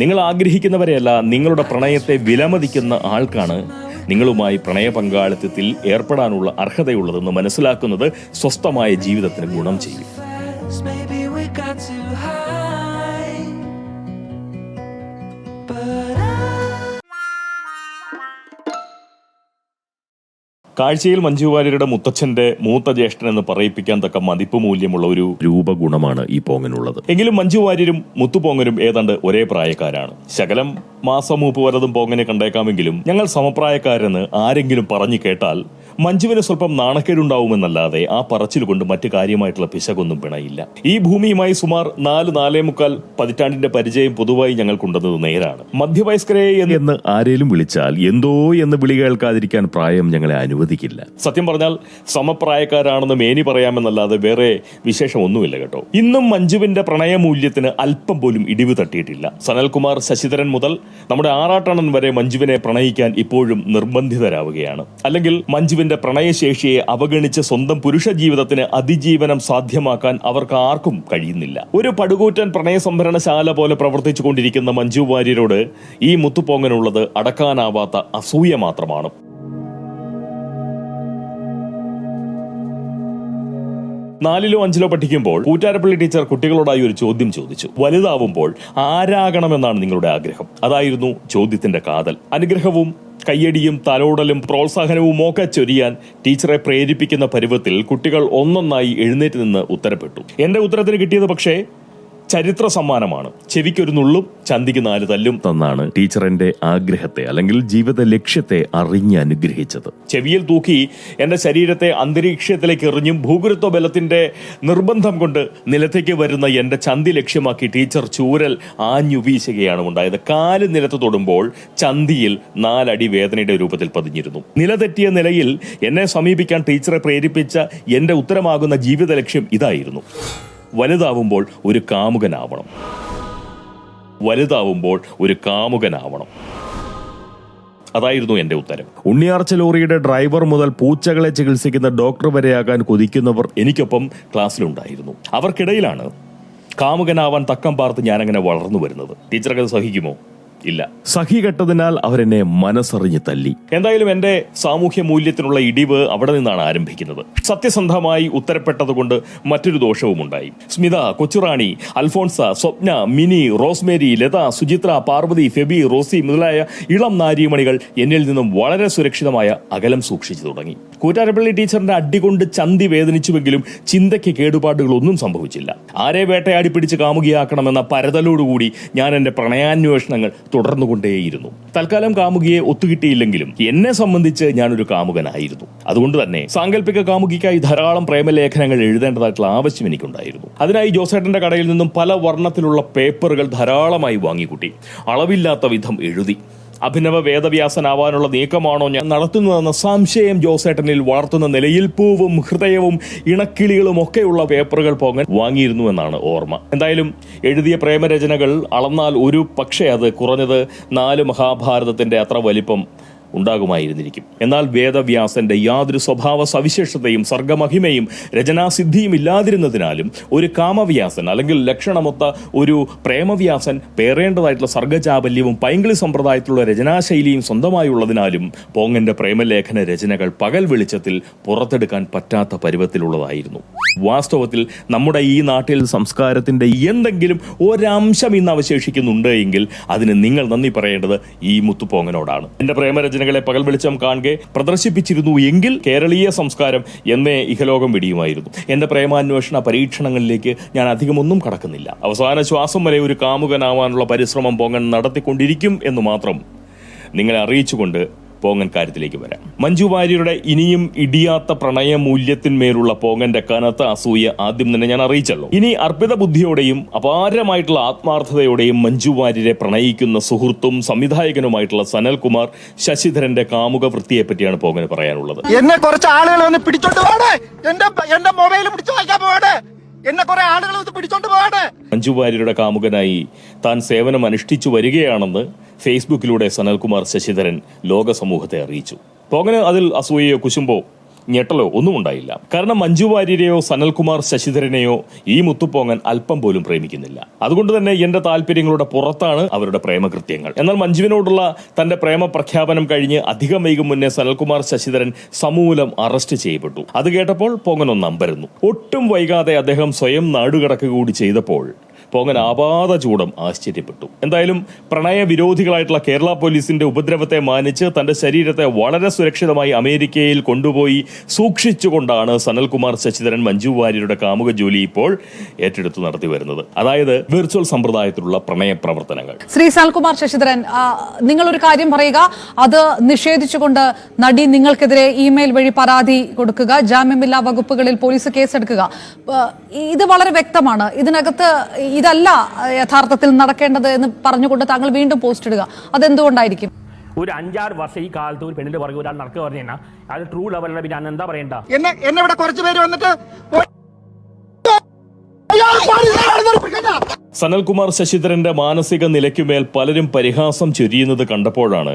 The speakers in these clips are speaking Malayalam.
നിങ്ങൾ ആഗ്രഹിക്കുന്നവരെയല്ല, നിങ്ങളുടെ പ്രണയത്തെ വിലമതിക്കുന്ന ആൾക്കാണ് നിങ്ങളുമായി പ്രണയ പങ്കാളിത്തത്തിൽ ഏർപ്പെടാനുള്ള അർഹതയുള്ളതെന്ന് മനസ്സിലാക്കുന്നത് സ്വസ്ഥമായ ജീവിതത്തിന് ഗുണം ചെയ്യും. കാഴ്ചയിൽ മഞ്ജു വാര്യരുടെ മുത്തച്ഛന്റെ മൂത്ത ജ്യേഷ്ഠൻ എന്ന് പറയിപ്പിക്കാൻ തക്ക മതിപ്പ് മൂല്യമുള്ള ഒരു രൂപഗുണമാണ് ഈ പോങ്ങനുള്ളത്. എങ്കിലും മഞ്ജു വാര്യരും മുത്തുപോങ്ങനും ഏതാണ്ട് ഒരേ പ്രായക്കാരാണ്. ശകലം മാസം മൂപ്പ് വരതും പോങ്ങനെ കണ്ടേക്കാമെങ്കിലും ഞങ്ങൾ സമപ്രായക്കാരെന്ന് ആരെങ്കിലും പറഞ്ഞു കേട്ടാൽ മഞ്ജുവിന് സ്വല്പം നാണക്കേടുണ്ടാവുമെന്നല്ലാതെ ആ പറച്ചിൽ കൊണ്ട് മറ്റു കാര്യമായിട്ടുള്ള പിശകൊന്നും പിണയില്ല. ഈ ഭൂമിയുമായി സുമാർ 4-4.25 പതിറ്റാണ്ടിന്റെ പരിചയം പൊതുവായി ഞങ്ങൾക്കുണ്ടെന്നത് നേരാണ്. മധ്യവയസ്കരെ എന്ന് ആരേലും വിളിച്ചാൽ എന്തോ എന്ന് വിളി കേൾക്കാതിരിക്കാൻ പ്രായം ഞങ്ങളെ അനുവദിക്കില്ല. സത്യം പറഞ്ഞാൽ സമപ്രായക്കാരാണെന്ന് മേനി പറയാമെന്നല്ലാതെ വേറെ വിശേഷമൊന്നുമില്ല കേട്ടോ. ഇന്നും മഞ്ജുവിന്റെ പ്രണയമൂല്യത്തിന് അല്പം പോലും ഇടിവ് തട്ടിയിട്ടില്ല. സനൽകുമാർ, ശശിധരൻ മുതൽ നമ്മുടെ ആറാട്ടണ്ണൻ വരെ മഞ്ജുവിനെ പ്രണയിക്കാൻ ഇപ്പോഴും നിർബന്ധിതരാവുകയാണ്. അല്ലെങ്കിൽ മഞ്ജുവിന്റെ പ്രണയശേഷിയെ അവഗണിച്ച് സ്വന്തം പുരുഷ ജീവിതത്തിന് അതിജീവനം സാധ്യമാക്കാൻ അവർക്ക് ആർക്കും കഴിയുന്നില്ല. ഒരു പടുകൂറ്റൻ പ്രണയ സംഭരണശാല പോലെ പ്രവർത്തിച്ചു കൊണ്ടിരിക്കുന്ന മഞ്ജു വാര്യരോട് ഈ മുത്തുപോങ്ങനുള്ളത് അടക്കാനാവാത്ത അസൂയ മാത്രമാണ്. നാലിലോ 5ലോ പഠിക്കുമ്പോൾ കൂറ്റാരപ്പള്ളി ടീച്ചർ കുട്ടികളോടായി ഒരു ചോദ്യം ചോദിച്ചു. വലുതാവുമ്പോൾ ആരാകണമെന്നാണ് നിങ്ങളുടെ ആഗ്രഹം? അതായിരുന്നു ചോദ്യത്തിന്റെ കാതൽ. അനുഗ്രഹവും കയ്യടിയും തലോടലും പ്രോത്സാഹനവും ഒക്കെ ചൊരിയാൻ ടീച്ചറെ പ്രേരിപ്പിക്കുന്ന പരുവത്തിൽ കുട്ടികൾ ഒന്നൊന്നായി എഴുന്നേറ്റ് നിന്ന് ഉത്തരപ്പെട്ടു. എന്റെ ഉത്തരത്തിന് കിട്ടിയത് പക്ഷേ ചരിത്ര സമ്മാനമാണ്. ചെവിക്കൊരു നുള്ളും ചന്തിക്ക് 4 തല്ലും തന്നാണ് ടീച്ചർ എന്റെ ആഗ്രഹത്തെ അല്ലെങ്കിൽ ജീവിത ലക്ഷ്യത്തെ അറിഞ്ഞ് അനുഗ്രഹിച്ചത്. ചെവിയിൽ തൂക്കി എന്റെ ശരീരത്തെ അന്തരീക്ഷത്തിലേക്ക് എറിഞ്ഞും ഭൂഗുരുത്വ ബലത്തിന്റെ നിർബന്ധം കൊണ്ട് നിലത്തേക്ക് വരുന്ന എന്റെ ചന്തി ലക്ഷ്യമാക്കി ടീച്ചർ ചൂരൽ ആഞ്ഞു വീശുകയാണ് ഉണ്ടായത്. കാല് നിലത്ത് തൊടുമ്പോൾ ചന്തിയിൽ 4 അടി വേദനയുടെ രൂപത്തിൽ പതിഞ്ഞിരുന്നു. നിലതെറ്റിയ നിലയിൽ എന്നെ സമീപിക്കാൻ ടീച്ചറെ പ്രേരിപ്പിച്ച എന്റെ ഉത്തരമാകുന്ന ജീവിത ലക്ഷ്യം ഇതായിരുന്നു: വലുതാവുമ്പോൾ ഒരു കാമുകനാവണം. വലുതാവുമ്പോൾ ഒരു കാമുകനാവണം. അതായിരുന്നു എന്റെ ഉത്തരം. ഉണ്ണിയാർച്ച ലോറിയുടെ ഡ്രൈവർ മുതൽ പൂച്ചകളെ ചികിത്സിക്കുന്ന ഡോക്ടർ വരെയാകാൻ കൊതിക്കുന്നവർ എനിക്കൊപ്പം ക്ലാസ്സിലുണ്ടായിരുന്നു. അവർക്കിടയിലാണ് കാമുകനാവാൻ തക്കം പാർത്ത് ഞാനങ്ങനെ വളർന്നു വരുന്നത്. ടീച്ചർക്ക് അത് സഹിക്കുമോ? ഇല്ല. സഹികെട്ടതിനാൽ അവരെന്നെ മനസ്സറിഞ്ഞ് തല്ലി. എന്തായാലും എന്റെ സാമൂഹ്യ മൂല്യത്തിനുള്ള ഇടിവ് അവിടെ നിന്നാണ് ആരംഭിക്കുന്നത്. സത്യസന്ധമായി ഉത്തരപ്പെട്ടതുകൊണ്ട് മറ്റൊരു ദോഷവും ഉണ്ടായി. സ്മിത, കൊച്ചുറാണി, അൽഫോൺസ, സ്വപ്ന, മിനി, റോസ്മേരി, ലത, സുചിത്ര, പാർവതി, ഫെബി, റോസി മുതലായ ഇളം നാരീമണികൾ എന്നിൽ നിന്നും വളരെ സുരക്ഷിതമായ അകലം സൂക്ഷിച്ചു തുടങ്ങി. കൂറ്റാരപ്പള്ളി ടീച്ചറിന്റെ അടികൊണ്ട് ചന്തി വേദനിച്ചുവെങ്കിലും ചിന്തയ്ക്ക് കേടുപാടുകളൊന്നും സംഭവിച്ചില്ല. ആരെ വേട്ടയാടി പിടിച്ച് കാമുകിയാക്കണമെന്ന പരതലോടുകൂടി ഞാൻ എന്റെ പ്രണയാന്വേഷണങ്ങൾ തുടർന്നുകൊണ്ടേയിരുന്നു. തൽക്കാലം കാമുകിയെ ഒത്തുകിട്ടിയില്ലെങ്കിലും എന്നെ സംബന്ധിച്ച് ഞാനൊരു കാമുകനായിരുന്നു. അതുകൊണ്ട് തന്നെ സാങ്കല്പിക കാമുകിക്കായി ധാരാളം പ്രേമലേഖനങ്ങൾ എഴുതേണ്ടതായിട്ടുള്ള ആവശ്യം എനിക്കുണ്ടായിരുന്നു. അതിനായി ജോസേട്ടന്റെ കടയിൽ നിന്നും പല വർണ്ണത്തിലുള്ള പേപ്പറുകൾ ധാരാളമായി വാങ്ങിക്കൂട്ടി. അളവില്ലാത്ത വിധം എഴുതി. അഭിനവ വേദവ്യാസനാവാനുള്ള നീക്കമാണോ ഞാൻ നടത്തുന്നതെന്ന സംശയം ജോസേട്ടനിൽ വളർത്തുന്ന നിലയിൽ പൂവും ഹൃദയവും ഇണക്കിളികളും ഒക്കെയുള്ള പേപ്പറുകൾ പോങ്ങൻ വാങ്ങിയിരുന്നു എന്നാണ് ഓർമ്മ. എന്തായാലും എഴുതിയ പ്രേമരചനകൾ അളന്നാൽ ഒരു പക്ഷേ അത് കുറഞ്ഞത് 4 മഹാഭാരതത്തിന്റെ അത്ര വലിപ്പം ഉണ്ടാകുമായിരുന്നിരിക്കും. എന്നാൽ വേദവ്യാസന്റെ യാതൊരു സ്വഭാവ സവിശേഷതയും സർഗമഹിമയും രചനാസിദ്ധിയും ഇല്ലാതിരുന്നതിനാലും ഒരു കാമവ്യാസൻ അല്ലെങ്കിൽ ലക്ഷണമൊത്ത ഒരു പ്രേമവ്യാസൻ പേറേണ്ടതായിട്ടുള്ള സർഗചാബല്യവും പൈങ്കിളി സമ്പ്രദായത്തിലുള്ള രചനാശൈലിയും സ്വന്തമായുള്ളതിനാലും പോങ്ങന്റെ പ്രേമലേഖന രചനകൾ പകൽ വെളിച്ചത്തിൽ പുറത്തെടുക്കാൻ പറ്റാത്ത പരുവത്തിലുള്ളതായിരുന്നു. വാസ്തവത്തിൽ നമ്മുടെ ഈ നാട്ടിൽ സംസ്കാരത്തിന്റെ എന്തെങ്കിലും ഒരംശം ഇന്ന് അവശേഷിക്കുന്നുണ്ട് എങ്കിൽ അതിന് നിങ്ങൾ നന്ദി പറയേണ്ടത് ഈ മുത്തുപോങ്ങനോടാണ്. എന്റെ പ്രേമരചന പകൽ വെളിച്ചം കാണുക പ്രദർശിപ്പിച്ചിരുന്നു എങ്കിൽ കേരളീയ സംസ്കാരം എന്നേ ഇഹലോകം വെടിയുമായിരുന്നു. എന്റെ പ്രേമാന്വേഷണ പരീക്ഷണങ്ങളിലേക്ക് ഞാൻ അധികമൊന്നും കടക്കുന്നില്ല. അവസാന ശ്വാസം വരെ ഒരു കാമുകനാവാനുള്ള പരിശ്രമം പോങ്ങൻ നടത്തിക്കൊണ്ടിരിക്കും എന്ന് മാത്രം നിങ്ങളെ അറിയിച്ചുകൊണ്ട് പോങ്ങൻ കാര്യത്തിലേക്ക് വരാം. മഞ്ജു വാര്യരുടെ ഇനിയും ഇടിയാത്ത പ്രണയ മൂല്യത്തിന്മേലുള്ള പോങ്ങന്റെ കനത്ത അസൂയ ആദ്യം തന്നെ ഞാൻ അറിയിച്ചല്ലോ. ഇനി അർപ്പിത ബുദ്ധിയോടെയും അപാരമായിട്ടുള്ള ആത്മാർത്ഥതയോടെയും മഞ്ജു വാര്യരെ പ്രണയിക്കുന്ന സുഹൃത്തും സംവിധായകനുമായിട്ടുള്ള സനൽകുമാർ ശശിധരന്റെ കാമുക വൃത്തിയെ പറ്റിയാണ് പോങ്ങന് പറയാനുള്ളത്. എന്നെ കുറച്ച് ആളുകൾ വന്ന് പിടിച്ചോണ്ട് പോവാണ്, എന്റെ മൊബൈൽ പിടിച്ചു വായിക്കാൻ പോവാണ്, എന്നെ കുറെ ആളുകൾ പിടിച്ചോണ്ട് പോവാണ്. മഞ്ജു വാര്യരുടെ കാമുകനായി താൻ സേവനം അനുഷ്ഠിച്ചു വരികയാണെന്ന് ഫേസ്ബുക്കിലൂടെ സനൽകുമാർ ശശിധരൻ ലോക സമൂഹത്തെ അറിയിച്ചു. പോങ്ങന് അതിൽ അസൂയയോ കുശുമ്പോ ഞെട്ടലോ ഒന്നും ഉണ്ടായില്ല. കാരണം മഞ്ജു വാര്യരെയോ സനൽകുമാർ ശശിധരനെയോ ഈ മുത്തുപോങ്ങൻ അല്പം പോലും പ്രേമിക്കുന്നില്ല. അതുകൊണ്ട് തന്നെ എന്റെ താല്പര്യങ്ങളുടെ പുറത്താണ് അവരുടെ പ്രേമകൃത്യങ്ങൾ. എന്നാൽ മഞ്ജുവിനോടുള്ള തന്റെ പ്രേമ പ്രഖ്യാപനം കഴിഞ്ഞ് അധികം വൈകും മുന്നേ സനൽകുമാർ ശശിധരൻ സമൂലം അറസ്റ്റ് ചെയ്യപ്പെട്ടു. അത് കേട്ടപ്പോൾ പോങ്ങൻ ഒന്ന് അമ്പരന്നു. ഒട്ടും വൈകാതെ അദ്ദേഹം സ്വയം നാടുകടക്കുക കൂടി ചെയ്തപ്പോൾ പോങ്ങൻ ആപാത ചൂടം ആശ്ചര്യപ്പെട്ടു. എന്തായാലും പ്രണയവിരോധികളായിട്ടുള്ള കേരള പോലീസിന്റെ ഉപദ്രവത്തെ മാനിച്ച് തന്റെ ശരീരത്തെ വളരെ സുരക്ഷിതമായി അമേരിക്കയിൽ കൊണ്ടുപോയി സൂക്ഷിച്ചുകൊണ്ടാണ് സനൽകുമാർ ശശിധരൻ മഞ്ജു വാര്യരുടെ കാമുക ജോലി ഇപ്പോൾ ഏറ്റെടുത്ത് നടത്തി വരുന്നത്. അതായത് വിർച്വൽ സമ്പ്രദായത്തിലുള്ള പ്രണയ പ്രവർത്തനങ്ങൾ. ശ്രീ സനൽകുമാർ ശശിധരൻ, നിങ്ങളൊരു കാര്യം പറയുക, അത് നിഷേധിച്ചുകൊണ്ട് നടി നിങ്ങൾക്കെതിരെ ഇമെയിൽ വഴി പരാതി കൊടുക്കുക, ജാമ്യമില്ലാ വകുപ്പുകളിൽ പോലീസ് കേസെടുക്കുക. ഇത് വളരെ വ്യക്തമാണ്. ഇതിനകത്ത് ഇതല്ല യഥാർത്ഥത്തിൽ നടക്കേണ്ടത് എന്ന് പറഞ്ഞുകൊണ്ട് താങ്കൾ വീണ്ടും പോസ്റ്റ് ഇടുക. അതെന്തുകൊണ്ടായിരിക്കും? ഒരു 5-6 വർഷം ഈ കാലത്ത് ഒരു പെണ്ണിന്റെ പുറകെ ഒരാൾ നടക്കുക പറഞ്ഞു കഴിഞ്ഞാൽ അത് ട്രൂ ലെവലിലെ പിന്നെ ഞാൻ എന്താ പറയണ്ട. എന്നെ ഇവിടെ കുറച്ച് പേര് വന്നിട്ട് സനൽകുമാർ ശശിധരന്റെ മാനസിക നിലയ്ക്കുമേൽ പലരും പരിഹാസം ചൊരിയുന്നത് കണ്ടപ്പോഴാണ്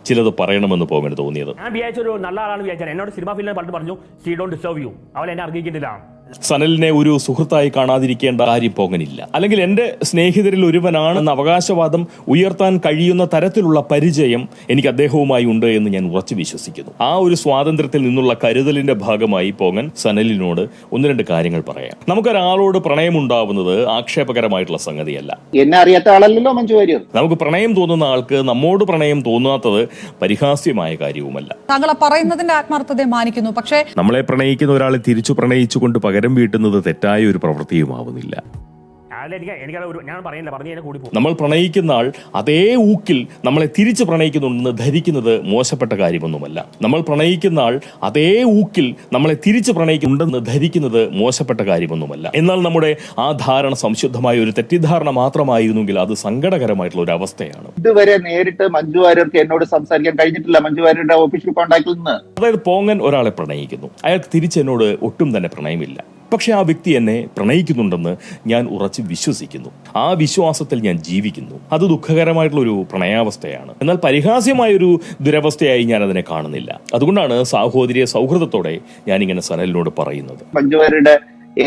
ചിലത് പറയണമെന്ന് പോകാൻ തോന്നിയത്. ഞാൻ വിചാരിച്ച ഒരു നല്ല ആളാണ് വിചാരിച്ചത്. എന്നോട് സിനിമ ഫീൽഡിൽ പണ്ട് പറഞ്ഞു സീ ഡോണ്ട് ഡിസ്റ്റർബ് യു, അവൾ എന്നെ അറിയിക്കുന്നില്ല. സനലിനെ ഒരു സുഹൃത്തായി കാണാതിരിക്കേണ്ട കാര്യം പോകനില്ല. അല്ലെങ്കിൽ എന്റെ സ്നേഹിതരിൽ ഒരുവനാണെന്ന അവകാശവാദം ഉയർത്താൻ കഴിയുന്ന തരത്തിലുള്ള പരിചയം എനിക്ക് അദ്ദേഹവുമായി ഉണ്ട് എന്ന് ഞാൻ ഉറച്ചു വിശ്വസിക്കുന്നു. ആ ഒരു സ്വാതന്ത്ര്യത്തിൽ നിന്നുള്ള കരുതലിന്റെ ഭാഗമായി പോകൻ സനലിനോട് 1-2 കാര്യങ്ങൾ പറയാം. നമുക്കൊരാളോട് പ്രണയമുണ്ടാവുന്നത് ആക്ഷേപകരമായിട്ടുള്ള സംഗതിയല്ല. എന്നെ അറിയാത്ത ആളല്ലല്ലോ മഞ്ജു വാര്യർ. നമുക്ക് പ്രണയം തോന്നുന്ന ആൾക്ക് നമ്മോട് പ്രണയം തോന്നാത്തത് പരിഹാസ്യമായ കാര്യവുമല്ല. താങ്കൾ പറയുന്നതിന്റെ ആത്മാർത്ഥതയെ മാനിക്കുന്നു. പക്ഷേ നമ്മളെ പ്രണയിക്കുന്ന ഒരാളെ തിരിച്ചു പ്രണയിച്ചുകൊണ്ട് പകരം വീട്ടുന്നത് തെറ്റായ ഒരു പ്രവൃത്തിയുമാവുന്നില്ല. നമ്മൾ പ്രണയിക്കുന്ന ആൾ അതേ ഊക്കിൽ നമ്മളെ തിരിച്ച് പ്രണയിക്കുന്നുണ്ടെന്ന് ധരിക്കുന്നത് മോശപ്പെട്ട കാര്യമൊന്നുമല്ല. നമ്മൾ പ്രണയിക്കുന്ന ആൾ അതേ ഊക്കിൽ നമ്മളെ തിരിച്ച് പ്രണയിക്കുന്നുണ്ടെന്ന് ധരിക്കുന്നത് മോശപ്പെട്ട കാര്യമൊന്നുമല്ല. എന്നാൽ നമ്മുടെ ആ ധാരണ സംശുദ്ധമായ ഒരു തെറ്റിദ്ധാരണ മാത്രമായിരുന്നെങ്കിൽ അത് സങ്കടകരമായിട്ടുള്ള ഒരു അവസ്ഥയാണ്. ഇതുവരെ നേരിട്ട് മഞ്ജു വാര്യർക്ക് എന്നോട് സംസാരിക്കാൻ കഴിഞ്ഞിട്ടില്ല മഞ്ജു വാര്യരുടെ ഒഫീഷ്യൽ കോൺടാക്റ്റിൽ നിന്ന്. അതായത് പോങ്ങൻ ഒരാളെ പ്രണയിക്കുന്നു, അയാൾക്ക് തിരിച്ച് എന്നോട് ഒട്ടും തന്നെ പ്രണയമില്ല. പക്ഷെ ആ വ്യക്തി എന്നെ പ്രണയിക്കുന്നുണ്ടെന്ന് ഞാൻ ഉറച്ച് വിശ്വസിക്കുന്നു. ആ വിശ്വാസത്തിൽ ഞാൻ ജീവിക്കുന്നു. അത് ദുഃഖകരമായിട്ടുള്ള ഒരു പ്രണയാവസ്ഥയാണ്. എന്നാൽ പരിഹാസ്യമായൊരു ദുരവസ്ഥയായി ഞാൻ അതിനെ കാണുന്നില്ല. അതുകൊണ്ടാണ് സാഹോദര്യ സൗഹൃദത്തോടെ ഞാനിങ്ങനെ സനലിനോട് പറയുന്നത്. മഞ്ജു വാര്യരുടെ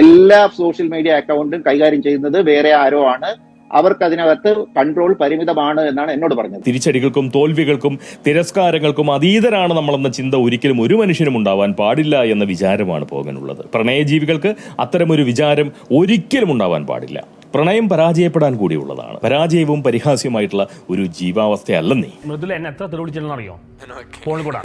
എല്ലാ സോഷ്യൽ മീഡിയ അക്കൗണ്ടും കൈകാര്യം ചെയ്യുന്നത് വേറെ ആരോ ആണ്. അവർക്ക് അതിനകത്ത് കൺട്രോൾ പരിമിതമാണ് എന്നാണ് എന്നോട് പറഞ്ഞത്. തിരിച്ചടികൾക്കും തോൽവികൾക്കും തിരസ്കാരങ്ങൾക്കും അതീതരാണ് നമ്മളെന്ന ചിന്ത ഒരിക്കലും ഒരു മനുഷ്യനും ഉണ്ടാവാൻ പാടില്ല എന്ന വിചാരമാണ് പോകാനുള്ളത്. പ്രണയജീവികൾക്ക് അത്തരമൊരു വിചാരം ഒരിക്കലും ഉണ്ടാവാൻ പാടില്ല. പ്രണയം പരാജയപ്പെടാൻ കൂടിയുള്ളതാണ്. പരാജയവും പരിഹാസ്യമായിട്ടുള്ള ഒരു ജീവാവസ്ഥയല്ലെന്നേ. മൃദുല എന്നെ എത്ര തെളിവിച്ചെന്ന് അറിയോ? ഫോണിൽ കൂടെ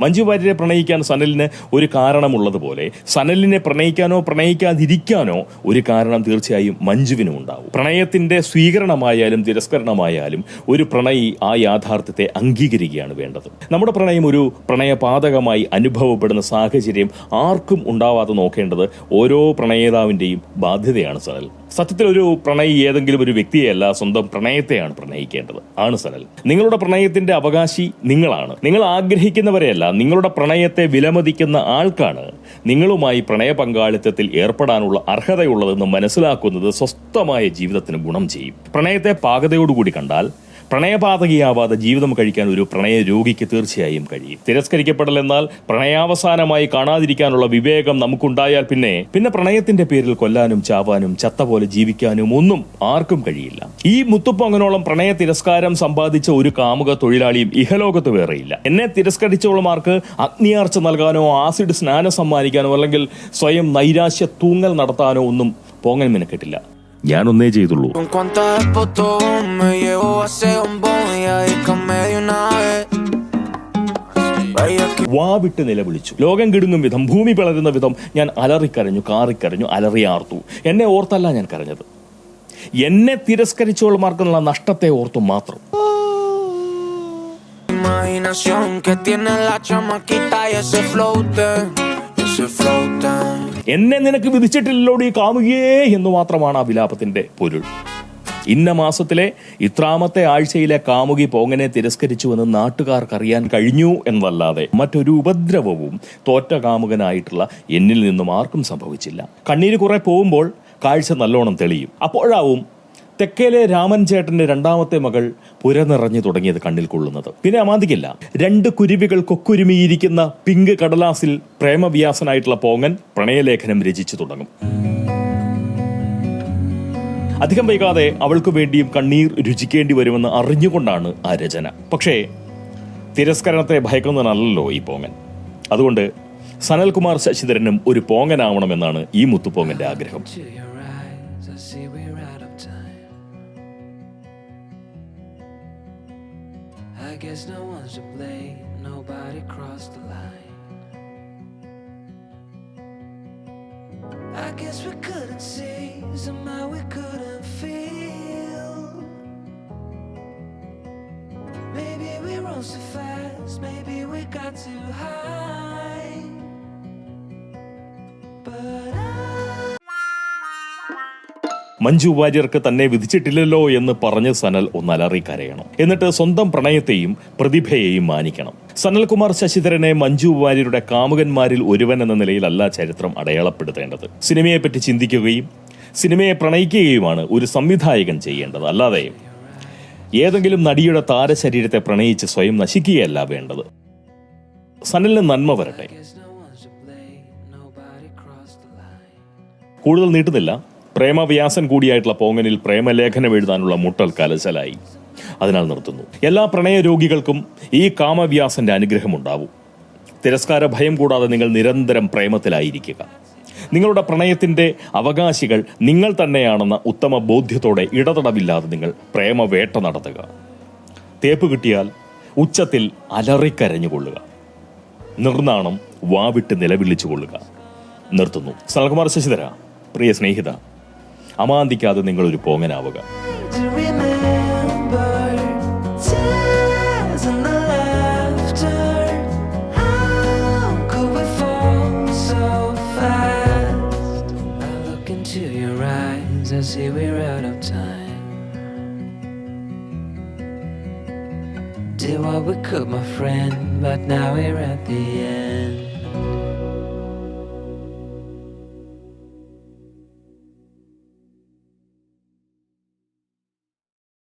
മഞ്ജു വാര്യരെ പ്രണയിക്കാൻ സനലിന് ഒരു കാരണമുള്ളതുപോലെ സനലിനെ പ്രണയിക്കാനോ പ്രണയിക്കാതിരിക്കാനോ ഒരു കാരണം തീർച്ചയായും മഞ്ജുവിനും ഉണ്ടാവും. പ്രണയത്തിന്റെ സ്വീകരണമായാലും തിരസ്കരണമായാലും ഒരു പ്രണയി ആ യാഥാർത്ഥ്യത്തെ അംഗീകരിക്കുകയാണ് വേണ്ടത്. നമ്മുടെ പ്രണയം ഒരു പ്രണയപാതകമായി അനുഭവപ്പെടുന്ന സാഹചര്യം ആർക്കും ഉണ്ടാവാതെ നോക്കേണ്ടത് ഓരോ പ്രണയേതാവിന്റെയും ബാധ്യതയാണ് സനൽ. സത്യത്തിൽ ഒരു പ്രണയി ഏതെങ്കിലും ഒരു വ്യക്തിയെയല്ല, സ്വന്തം പ്രണയത്തെയാണ് പ്രണയിക്കേണ്ടത്. ആണ് സനൽ. നിങ്ങളുടെ പ്രണയത്തിന്റെ അവകാശി നിങ്ങളാണ്. നിങ്ങൾ ആഗ്രഹിക്കുന്നവരെയല്ല, നിങ്ങളുടെ പ്രണയത്തെ വിലമതിക്കുന്ന ആൾക്കാണ് നിങ്ങളുമായി പ്രണയ പങ്കാളിത്തത്തിൽ ഏർപ്പെടാനുള്ള അർഹതയുള്ളതെന്ന് മനസ്സിലാക്കുന്നത് സ്വസ്ഥമായ ജീവിതത്തിന് ഗുണം ചെയ്യും. പ്രണയത്തെ പാകതയോടുകൂടി കണ്ടാൽ പ്രണയപാതകിയാവാതെ ജീവിതം കഴിക്കാൻ ഒരു പ്രണയ രോഗിക്ക് തീർച്ചയായും കഴിയും. തിരസ്കരിക്കപ്പെടൽ എന്നാൽ പ്രണയാവസാനമായി കാണാതിരിക്കാനുള്ള വിവേകം നമുക്കുണ്ടായാൽ പിന്നെ പ്രണയത്തിന്റെ പേരിൽ കൊല്ലാനും ചാവാനും ചത്ത പോലെ ജീവിക്കാനും ഒന്നും ആർക്കും കഴിയില്ല. ഈ മുത്തുപ്പൊങ്ങനോളം പ്രണയ തിരസ്കാരം സമ്പാദിച്ച ഒരു കാമുക തൊഴിലാളിയും ഇഹലോകത്ത് വേറെയില്ല. എന്നെ തിരസ്കരിച്ചവളുമാർക്ക് അഗ്നിയാർച്ച നൽകാനോ ആസിഡ് സ്നാനം സമ്മാനിക്കാനോ അല്ലെങ്കിൽ സ്വയം നൈരാശ്യ തൂങ്ങൽ നടത്താനോ ഒന്നും പോങ്ങൻ മെനക്കെട്ടില്ല. ഞാനൊന്നേ ചെയ്തുള്ളൂ. വാവിട്ട് നിലവിളിച്ചു. ലോകം കിടുങ്ങും വിധം, ഭൂമി പിളരുന്ന വിധം ഞാൻ അലറിക്കരഞ്ഞു, കാറിക്കരഞ്ഞു, അലറിയാർത്തു. എന്നെ ഓർത്തല്ല ഞാൻ കരഞ്ഞത്, എന്നെ തിരസ്കരിച്ചവൾമാർക്കുള്ള നഷ്ടത്തെ ഓർത്തു മാത്രം. എന്നെ നിനക്ക് വിധിച്ചിട്ടില്ലോടി കാമുകയേ എന്ന് മാത്രമാണ് ആ വിലാപത്തിന്റെ പൊരുൾ. ഇന്ന മാസത്തിലെ ഇത്രാമത്തെ ആഴ്ചയിലെ കാമുകി പോങ്ങനെ തിരസ്കരിച്ചുവെന്ന് നാട്ടുകാർക്കറിയാൻ കഴിഞ്ഞു എന്നല്ലാതെ മറ്റൊരു ഉപദ്രവവും തോറ്റ കാമുകനായിട്ടുള്ള എന്നിൽ നിന്നും ആർക്കും സംഭവിച്ചില്ല. കണ്ണീര് കുറെ പോകുമ്പോൾ കാഴ്ച നല്ലോണം തെളിയും. അപ്പോഴാവും തെക്കേലെ രാമൻ ചേട്ടന്റെ രണ്ടാമത്തെ മകൾ പുരനിറഞ്ഞു തുടങ്ങിയത് കണ്ണിൽ കൊള്ളുന്നത്. പിന്നെ അമാന്തിക്കില്ല, 2 കുരുവികൾ കൊക്കുരുമിയിരിക്കുന്ന പിങ്ക് കടലാസിൽ പ്രേമവ്യാസനായിട്ടുള്ള പോങ്ങൻ പ്രണയലേഖനം രചിച്ചു തുടങ്ങും. അധികം വൈകാതെ അവൾക്ക് വേണ്ടിയും കണ്ണീർ രുചിക്കേണ്ടി വരുമെന്ന് അറിഞ്ഞുകൊണ്ടാണ് ആ രചന. പക്ഷേ തിരസ്കരണത്തെ ഭയക്കുന്നവനല്ലോ ഈ പോങ്ങൻ. അതുകൊണ്ട് സനൽകുമാർ ശശിധരനും ഒരു പോങ്ങനാവണമെന്നാണ് ഈ മുത്തുപോങ്ങന്റെ ആഗ്രഹം. I guess we couldn't see, somehow we couldn't feel. Maybe we rose too fast, maybe we got too high. But Manju വാര്യർക്ക് തന്നെ വിധിച്ചിട്ടില്ലല്ലോ എന്ന് പറഞ്ഞ് സനൽ ഒന്നലറി കരയണം. എന്നിട്ട് സ്വന്തം പ്രണയത്തെയും പ്രതിഭയെയും മാനിക്കണം. സനൽകുമാർ ശശിധരനെ മഞ്ജു വാര്യരുടെ കാമുകന്മാരിൽ ഒരുവൻ എന്ന നിലയിലല്ല ചരിത്രം അടയാളപ്പെടുത്തേണ്ടത്. സിനിമയെപ്പറ്റി ചിന്തിക്കുകയും സിനിമയെ പ്രണയിക്കുകയുമാണ് ഒരു സംവിധായകൻ ചെയ്യേണ്ടത്. അല്ലാതെ ഏതെങ്കിലും നടിയുടെ താരശരീരത്തെ പ്രണയിച്ച് സ്വയം നശിക്കുകയല്ല വേണ്ടത്. സനലിന് നന്മ വരട്ടെ. കൂടുതൽ നീട്ടുന്നില്ല. പ്രേമവ്യാസൻ കൂടിയായിട്ടുള്ള പോങ്ങനിൽ പ്രേമലേഖനം എഴുതാനുള്ള മുട്ടൽ കലശലായി. അതിനാൽ നിർത്തുന്നു. എല്ലാ പ്രണയ രോഗികൾക്കും ഈ കാമവ്യാസന്റെ അനുഗ്രഹമുണ്ടാവും. തിരസ്കാര ഭയം കൂടാതെ നിങ്ങൾ നിരന്തരം പ്രേമത്തിലായിരിക്കുക. നിങ്ങളുടെ പ്രണയത്തിന്റെ അവകാശികൾ നിങ്ങൾ തന്നെയാണെന്ന ഉത്തമ ബോധ്യത്തോടെ ഇടതടവില്ലാതെ നിങ്ങൾ പ്രേമവേട്ട നടത്തുക. തേപ്പ് കിട്ടിയാൽ ഉച്ചത്തിൽ അലറിക്കരഞ്ഞുകൊള്ളുക. നിർനാണം വാവിട്ട് നിലവിളിച്ചുകൊള്ളുക. നിർത്തുന്നു. സനൽകുമാർ ശശിധര, പ്രിയ സ്നേഹിത, അമാന്തിക്കാതെ നിങ്ങളൊരു പോങ്ങനാവുക. to remember tears and the laughter. How could we fall so fast? I look into your eyes, I see we're out of time. Did what we could, my friend, but now we're at the end.